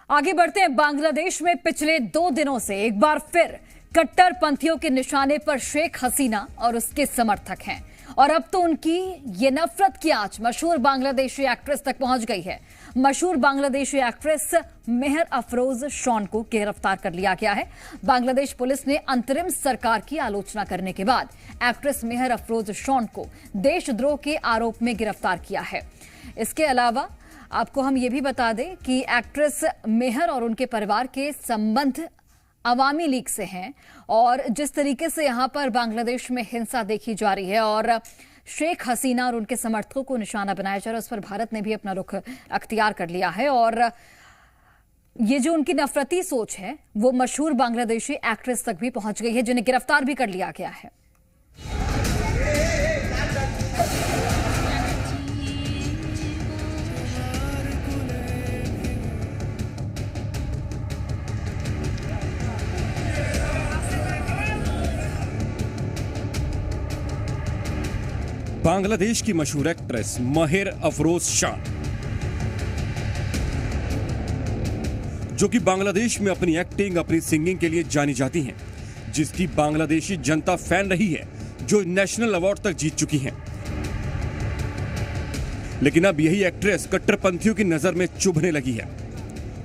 आगे बढ़ते हैं। बांग्लादेश में पिछले 2 दिनों से एक बार फिर कट्टरपंथियों के निशाने पर शेख हसीना और उसके समर्थक हैं और अब तो उनकी ये नफरत की आंच मशहूर बांग्लादेशी एक्ट्रेस तक पहुंच गई है। मशहूर बांग्लादेशी एक्ट्रेस मेहर अफरोज शॉन को गिरफ्तार कर लिया गया है। बांग्लादेश पुलिस ने अंतरिम सरकार की आलोचना करने के बाद एक्ट्रेस मेहर अफरोज शॉन को देशद्रोह के आरोप में गिरफ्तार किया है। इसके अलावा आपको हम ये भी बता दें कि एक्ट्रेस मेहर और उनके परिवार के संबंध अवामी लीग से हैं और जिस तरीके से यहां पर बांग्लादेश में हिंसा देखी जा रही है और शेख हसीना और उनके समर्थकों को निशाना बनाया जा रहा है, उस पर भारत ने भी अपना रुख अख्तियार कर लिया है। और ये जो उनकी नफरती सोच है वो मशहूर बांग्लादेशी एक्ट्रेस तक भी पहुंच गई है, जिन्हें गिरफ्तार भी कर लिया गया है। बांग्लादेश की मशहूर एक्ट्रेस मेहर अफरोज शान, जो कि बांग्लादेश में अपनी एक्टिंग, अपनी सिंगिंग के लिए जानी जाती हैं, जिसकी बांग्लादेशी जनता फैन रही है, जो नेशनल अवार्ड तक जीत चुकी हैं। लेकिन अब यही एक्ट्रेस कट्टरपंथियों की नजर में चुभने लगी है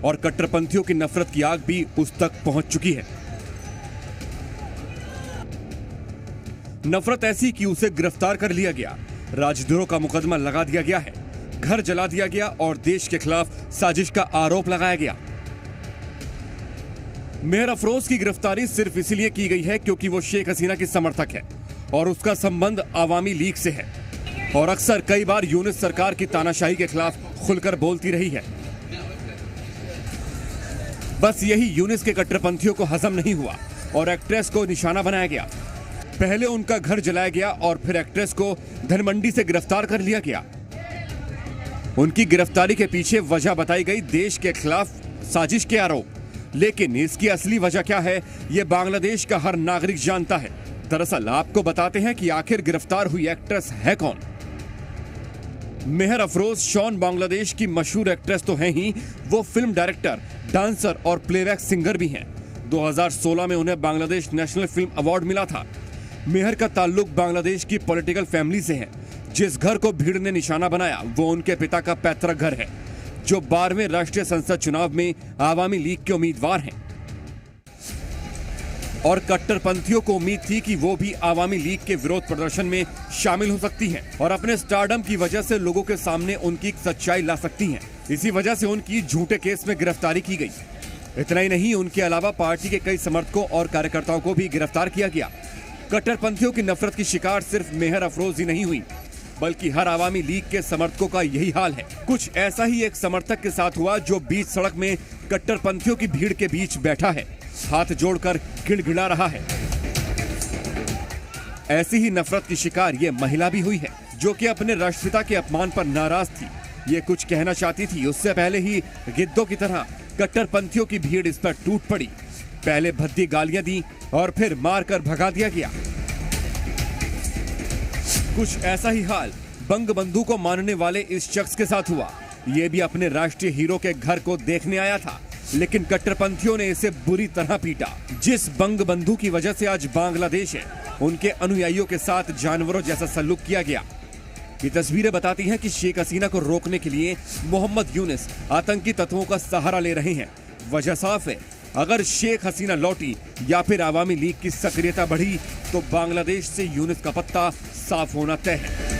और कट्टरपंथियों की नफरत की आग भी उस तक पहुंच चुकी है। नफरत ऐसी कि उसे गिरफ्तार कर लिया गया, राजद्रोह का मुकदमा लगा दिया गया है, घर जला दिया गया और देश के खिलाफ साजिश का आरोप लगाया गया। मेहर अफरोज की गिरफ्तारी सिर्फ इसलिए की गई है क्योंकि वो शेख हसीना की समर्थक है और उसका संबंध अवामी लीग से है और अक्सर कई बार यूनिस सरकार की तानाशाही के खिलाफ खुलकर बोलती रही है। बस यही यूनिस के कट्टरपंथियों को हजम नहीं हुआ और एक्ट्रेस को निशाना बनाया गया। पहले उनका घर जलाया गया और फिर एक्ट्रेस को धनमंडी से गिरफ्तार कर लिया गया। उनकी गिरफ्तारी के पीछे वजह बताई गई देश के खिलाफ साजिश के आरोप, लेकिन इसकी असली वजह क्या है ये बांग्लादेश का हर नागरिक जानता है। दरअसल आपको बताते हैं कि आखिर गिरफ्तार हुई एक्ट्रेस है कौन। मेहर अफरोज शॉन बांग्लादेश की मशहूर एक्ट्रेस तो हैं ही, वो फिल्म डायरेक्टर, डांसर और प्लेबैक सिंगर भी हैं। 2016 में उन्हें बांग्लादेश नेशनल फिल्म अवार्ड मिला था। मेहर का ताल्लुक बांग्लादेश की पॉलिटिकल फैमिली से है। जिस घर को भीड़ ने निशाना बनाया वो उनके पिता का पैतृक घर है, जो 12वें राष्ट्रीय संसद चुनाव में आवामी लीग के उम्मीदवार हैं और कट्टरपंथियों को उम्मीद थी कि वो भी आवामी लीग के विरोध प्रदर्शन में शामिल हो सकती हैं और अपने स्टारडम की वजह से लोगों के सामने उनकी सच्चाई ला सकती हैं। इसी वजह से उनकी झूठे केस में गिरफ्तारी की गई। इतना ही नहीं, उनके अलावा पार्टी के कई समर्थकों और कार्यकर्ताओं को भी गिरफ्तार किया गया। कट्टरपंथियों की नफरत की शिकार सिर्फ मेहर अफरोज ही नहीं हुई, बल्कि हर आवामी लीग के समर्थकों का यही हाल है। कुछ ऐसा ही एक समर्थक के साथ हुआ जो बीच सड़क में कट्टरपंथियों की भीड़ के बीच बैठा है, हाथ जोड़कर गिड़गिड़ा रहा है। ऐसी ही नफरत की शिकार ये महिला भी हुई है, जो कि अपने राष्ट्रपिता के अपमान पर नाराज थी। ये कुछ कहना चाहती थी, उससे पहले ही गिद्धों की तरह कट्टरपंथियों की भीड़ इस पर टूट पड़ी। पहले भद्दी गालियां दी और फिर मारकर भगा दिया गया। कुछ ऐसा ही हाल बंगबंधु को मानने वाले इस शख्स के साथ हुआ। ये भी अपने राष्ट्रीय हीरो के घर को देखने आया था, लेकिन कट्टरपंथियों ने इसे बुरी तरह पीटा। जिस बंगबंधु की वजह से आज बांग्लादेश है, उनके अनुयायियों के साथ जानवरों जैसा सलूक किया गया। ये तस्वीरें बताती हैं कि शेख हसीना को रोकने के लिए मोहम्मद यूनिस आतंकी तत्वों का सहारा ले रहे हैं। वजह साफ है, अगर शेख हसीना लौटी या फिर आवामी लीग की सक्रियता बढ़ी तो बांग्लादेश से यूनिस का पत्ता साफ होना तय है।